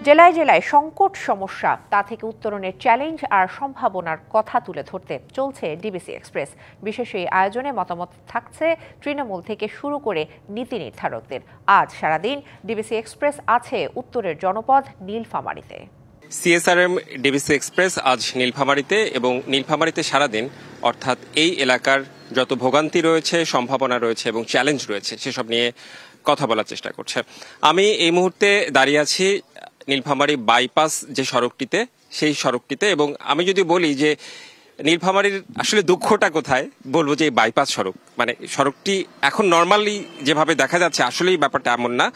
জেলায় জেলায় সংকট সমস্যা তা থেকে উত্তরণের চ্যালেঞ্জ আর সম্ভাবনার কথা তুলে ধরতে চলছে ডিবিসি এক্সপ্রেস। বিশেষ এই আয়োজনে মতামত থাকছে তৃণমূল থেকে শুরু করে নীতি নির্ধারকদের। আজ সারাদিন ডিবিসি এক্সপ্রেস আছে উত্তরের জনপদ নীলফামারীতে। সিএসআরএম ডিবিসি এক্সপ্রেস আজ নীলফামারীতে, এবং নীলফামারীতে সারাদিন, অর্থাৎ এই এলাকার যত ভোগান্তি রয়েছে, সম্ভাবনা রয়েছে এবং চ্যালেঞ্জ রয়েছে সেসব নিয়ে কথা বলার চেষ্টা করছে। আমি এই মুহূর্তে দাঁড়িয়ে আছি নীলফামারী বাইপাস যে সড়কটিতে, সেই সড়কটিতে, এবং আমি যদি বলি যে নীলফামারীর আসলে দুঃখটা কোথায়, বলবো যে এই বাইপাস সড়ক, মানে সড়কটি এখন নর্মালি যেভাবে দেখা যাচ্ছে আসলেই ব্যাপারটা এমন না।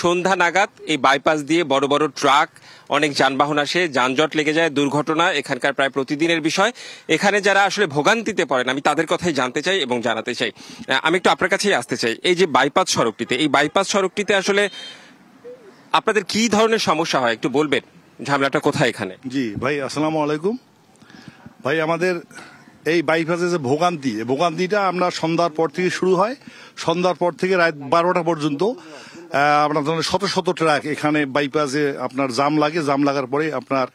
সন্ধ্যা নাগাদ এই বাইপাস দিয়ে বড় বড় ট্রাক, অনেক যানবাহন আসে, যানজট লেগে যায়, দুর্ঘটনা এখানকার প্রায় প্রতিদিনের বিষয়। এখানে যারা আসলে ভোগান্তিতে পড়েন আমি তাদের কথাই জানতে চাই এবং জানাতে চাই। আমি একটু আপনার কাছেই আসতে চাই, এই যে বাইপাস সড়কটিতে, এই বাইপাস সড়কটিতে আসলে আপনাদের কি ধরনের সমস্যা হয় একটু বলবেন? ঝামেলাটা কোথায় এখানে? জি ভাই, আসসালামু আলাইকুম ভাই। আমাদের এই বাইপাসে যে ভোগান্তিটা আমরা সন্ধ্যার পর থেকে শুরু হয়, সন্ধ্যার পর থেকে রাত 12টা পর্যন্ত আপনার শত শত ট্রাক এখানে বাইপাসে আপনার জাম লাগে। জাম লাগার পরে আপনার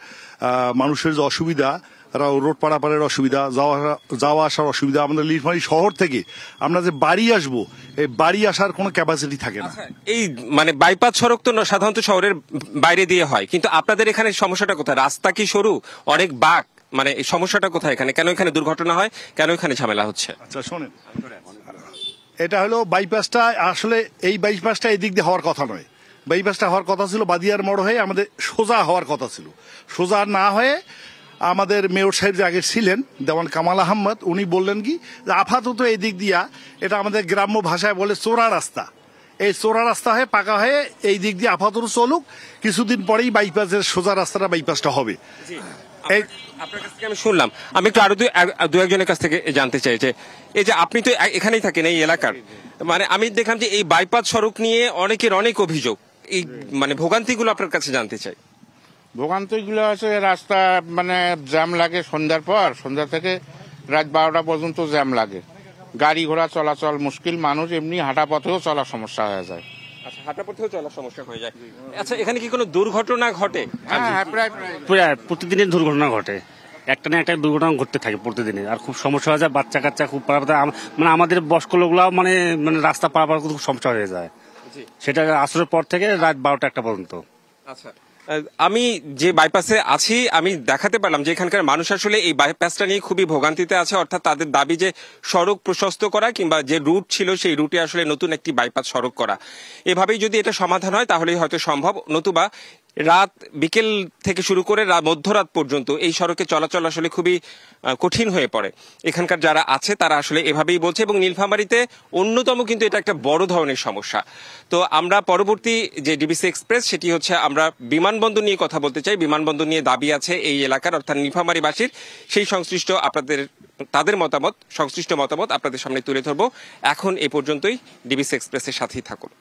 মানুষের যে অসুবিধা, রোড পারাপারের অসুবিধা, যাওয়া আসার অসুবিধা। আমাদের নীলফামারী শহর থেকে আমরা যে বাড়ি আসবো, এই বাড়ি আসার কোনো ক্যাপাসিটি থাকে না। এই মানে বাইপাস সড়ক তো সাধারণত শহরের বাইরে দিয়ে হয়, কিন্তু আপনাদের এখানে সমস্যাটা কোথায়? রাস্তা কি সরু, অনেক বাঁক, মানে এই সমস্যাটা কোথায় এখানে? কেন এখানে দুর্ঘটনা হয়, কেন এখানে ঝামেলা হচ্ছে? আচ্ছা শোনেন, এটা হলো বাইপাসটা, আসলে এই বাইপাসটা এই দিক দিয়ে হওয়ার কথা নয়। বাইপাসটা হওয়ার কথা ছিল বাদিয়ার মোড় হয়ে, আমাদের সোজা হওয়ার কথা ছিল। সোজা না হয়ে আমাদের মেয়র সাহেব যে আগে ছিলেন দেওয়ান কামাল আহমদ, উনি বললেন কি যে আপাতত এই দিক দিয়া, এটা আমাদের গ্রাম্য ভাষায় বলে চোরা রাস্তা, এই চোরা রাস্তা হয়ে পাকা হয়ে এই দিক দিয়ে আপাতত চলুক, কিছুদিন পরেই বাইপাসের সোজা রাস্তাটা বাইপাসটা হবে। আপনার কাছ থেকে আমি শুনলাম, আমি একটু আরো দু একজনের কাছ থেকে জানতে চাই যে এই যে আপনি তো এখানেই থাকেন এই এলাকার, মানে আমি দেখলাম যে এই বাইপাস সড়ক নিয়ে অনেকের অনেক অভিযোগ, এই মানে ভোগান্তিগুলো আপনার কাছে জানতে চাই। ভোগান্তিগুলো আছে, রাস্তা মানে জ্যাম লাগে সন্ধ্যার পর, সন্ধ্যা থেকে রাত 12টা পর্যন্ত জ্যাম লাগে, গাড়ি ঘোড়া চলাচল মুশকিল, মানুষ এমনি হাঁটা পথেও চলার সমস্যা হয়ে যায়। আচ্ছা, হাঁটা পথেও চলার সমস্যা হয়ে যায়। আচ্ছা, এখানে কি কোনো দুর্ঘটনা ঘটে? হ্যাঁ, প্রায় প্রতিদিনের দুর্ঘটনা ঘটে, একটা না একটা দুর্ঘটনা ঘটতে থাকে প্রতিদিনে, আর খুব সমস্যা হয়ে যায়। বাচ্চা কাচ্চা খুব মানে আমাদের বয়স্ক লোকগুলাও মানে রাস্তা পারাপার খুব সমস্যা হয়ে যায়, সেটা আসরের পর থেকে রাত 12টা 1টা পর্যন্ত। আচ্ছা, আমি যে বাইপাসে আছি আমি দেখাতে পারলাম যে এখানকার মানুষ আসলে এই বাইপাসটা নিয়ে খুবই ভোগান্তিতে আছে। অর্থাৎ তাদের দাবি যে সড়ক প্রশস্ত করা, কিংবা যে রুট ছিল সেই রুটে আসলে নতুন একটি বাইপাস সড়ক করা। এভাবেই যদি এটা সমাধান হয় তাহলেই হয়তো সম্ভব, নতুবা রাত বিকেল থেকে শুরু করে মধ্যরাত পর্যন্ত এই সড়কে চলাচল আসলে খুবই কঠিন হয়ে পড়ে। এখানকার যারা আছে তারা আসলে এভাবেই বলছে, এবং নীলফামারীতে অন্যতম কিন্তু এটা একটা বড় ধরনের সমস্যা। তো আমরা পরবর্তী যে ডিবিসি এক্সপ্রেস, সেটি হচ্ছে আমরা বিমানবন্দর নিয়ে কথা বলতে চাই। বিমানবন্দর নিয়ে দাবি আছে এই এলাকার, অর্থাৎ নীলফামারীবাসীর। সেই সংশ্লিষ্ট তাদের মতামত, সংশ্লিষ্ট মতামত আপনাদের সামনে তুলে ধরবো। এখন এ পর্যন্তই। ডিবিসি এক্সপ্রেসের সাথেই থাকুন।